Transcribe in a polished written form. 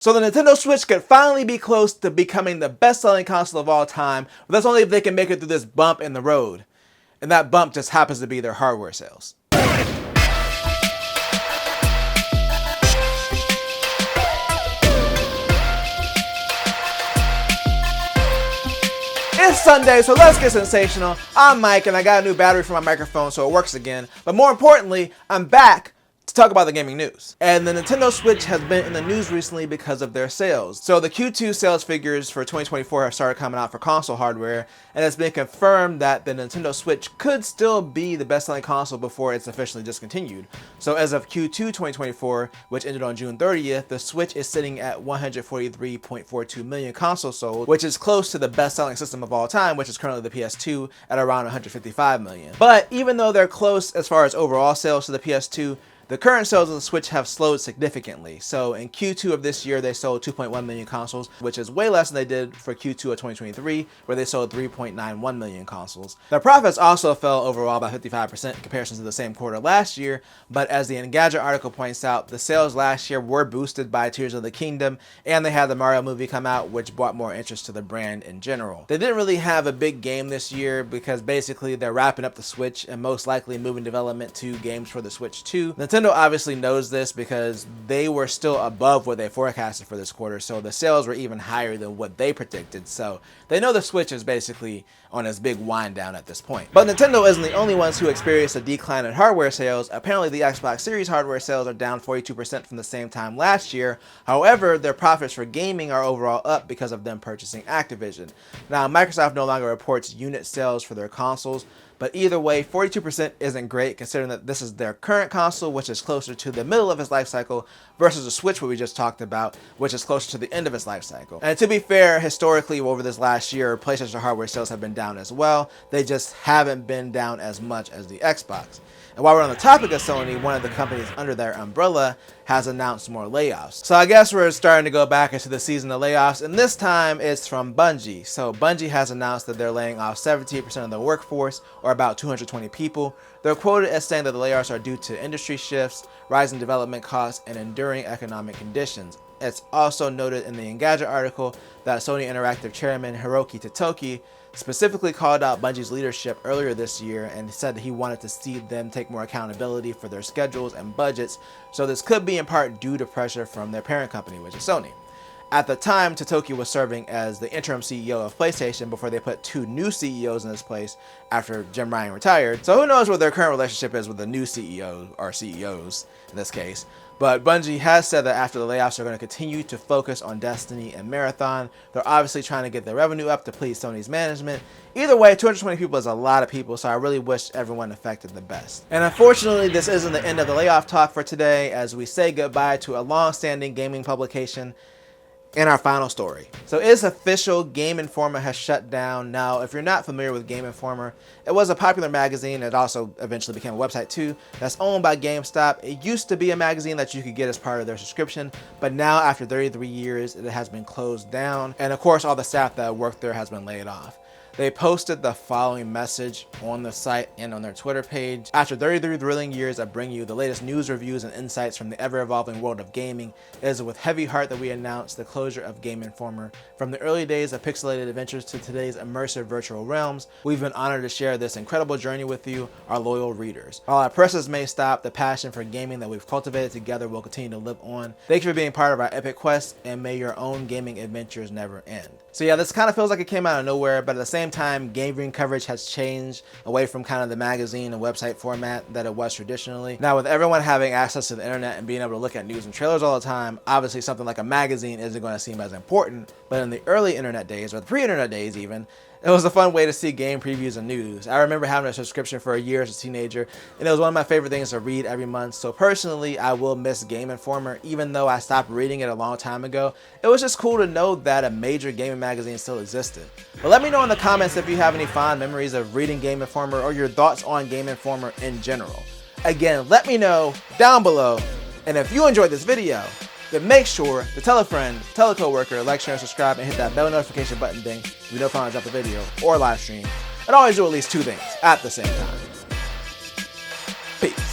So the Nintendo Switch could finally be close to becoming the best-selling console of all time, but that's only if they can make it through this bump in the road. And that bump just happens to be their hardware sales. It's Sunday, so let's get sensational. I'm Mike, and I got a new battery for my microphone so it works again. But more importantly, I'm back to talk about the gaming news. And the Nintendo Switch has been in the news recently because of their sales. So the Q2 sales figures for 2024 have started coming out for console hardware, and it's been confirmed that the Nintendo Switch could still be the best-selling console before it's officially discontinued. So as of Q2 2024, which ended on June 30th, the Switch is sitting at 143.42 million consoles sold, which is close to the best-selling system of all time, which is currently the PS2 at around 155 million. But even though they're close as far as overall sales to the PS2, the current sales of the Switch have slowed significantly. So in Q2 of this year, they sold 2.1 million consoles, which is way less than they did for Q2 of 2023, where they sold 3.91 million consoles. Their profits also fell overall by 55% in comparison to the same quarter last year, but as the Engadget article points out, the sales last year were boosted by Tears of the Kingdom, and they had the Mario movie come out, which brought more interest to the brand in general. They didn't really have a big game this year because basically they're wrapping up the Switch and most likely moving development to games for the Switch 2. Nintendo obviously knows this because they were still above what they forecasted for this quarter, so the sales were even higher than what they predicted, so they know the Switch is basically on its big wind down at this point. But Nintendo isn't the only ones who experienced a decline in hardware sales. Apparently the Xbox Series hardware sales are down 42% from the same time last year. However, their profits for gaming are overall up because of them purchasing Activision. Now, Microsoft no longer reports unit sales for their consoles, but either way, 42% isn't great considering that this is their current console, which is closer to the middle of its life cycle, versus the Switch, what we just talked about, which is closer to the end of its life cycle. And to be fair, historically, over this last year, PlayStation hardware sales have been down as well. They just haven't been down as much as the Xbox. And while we're on the topic of Sony, one of the companies under their umbrella has announced more layoffs. So I guess we're starting to go back into the season of layoffs, and this time it's from Bungie. So Bungie has announced that they're laying off 78% of their workforce, or about 220 people. They're quoted as saying that the layoffs are due to industry shifts, rising development costs, and enduring economic conditions. It's also noted in the Engadget article that Sony Interactive chairman Hiroki Totoki specifically called out Bungie's leadership earlier this year and said that he wanted to see them take more accountability for their schedules and budgets, so this could be in part due to pressure from their parent company, which is Sony. At the time, Totoki was serving as the interim CEO of PlayStation before they put two new CEOs in his place after Jim Ryan retired. So who knows what their current relationship is with the new CEO, or CEOs in this case. But Bungie has said that after the layoffs, they're going to continue to focus on Destiny and Marathon. They're obviously trying to get their revenue up to please Sony's management. Either way, 220 people is a lot of people, so I really wish everyone affected the best. And unfortunately, this isn't the end of the layoff talk for today, as we say goodbye to a long-standing gaming publication in our final story. So it's official, Game Informer has shut down. Now, if you're not familiar with Game Informer, it was a popular magazine. It also eventually became a website too, that's owned by GameStop. It used to be a magazine that you could get as part of their subscription, but now after 33 years, it has been closed down. And of course, all the staff that worked there has been laid off. They posted the following message on the site and on their Twitter page. After 33 thrilling years of bringing you the latest news, reviews, and insights from the ever-evolving world of gaming, it is with heavy heart that we announce the closure of Game Informer. From the early days of pixelated adventures to today's immersive virtual realms, we've been honored to share this incredible journey with you, our loyal readers. While our presses may stop, the passion for gaming that we've cultivated together will continue to live on. Thank you for being part of our epic quest, and may your own gaming adventures never end. So yeah, this kind of feels like it came out of nowhere, but at the same time, gaming coverage has changed away from kind of the magazine and website format that it was traditionally. Now, with everyone having access to the internet and being able to look at news and trailers all the time, obviously something like a magazine isn't going to seem as important. But in the early internet days, or the pre-internet days even, it was a fun way to see game previews and news. I remember having a subscription for a year as a teenager, and it was one of my favorite things to read every month. So personally, I will miss Game Informer, even though I stopped reading it a long time ago. It was just cool to know that a major gaming magazine still existed. But let me know in the comments if you have any fond memories of reading Game Informer or your thoughts on Game Informer in general. Again, let me know down below. And if you enjoyed this video, then make sure to tell a friend, tell a coworker, like, share, and subscribe, and hit that bell notification button thing so you know if I drop a video or live stream. And always do at least two things at the same time. Peace.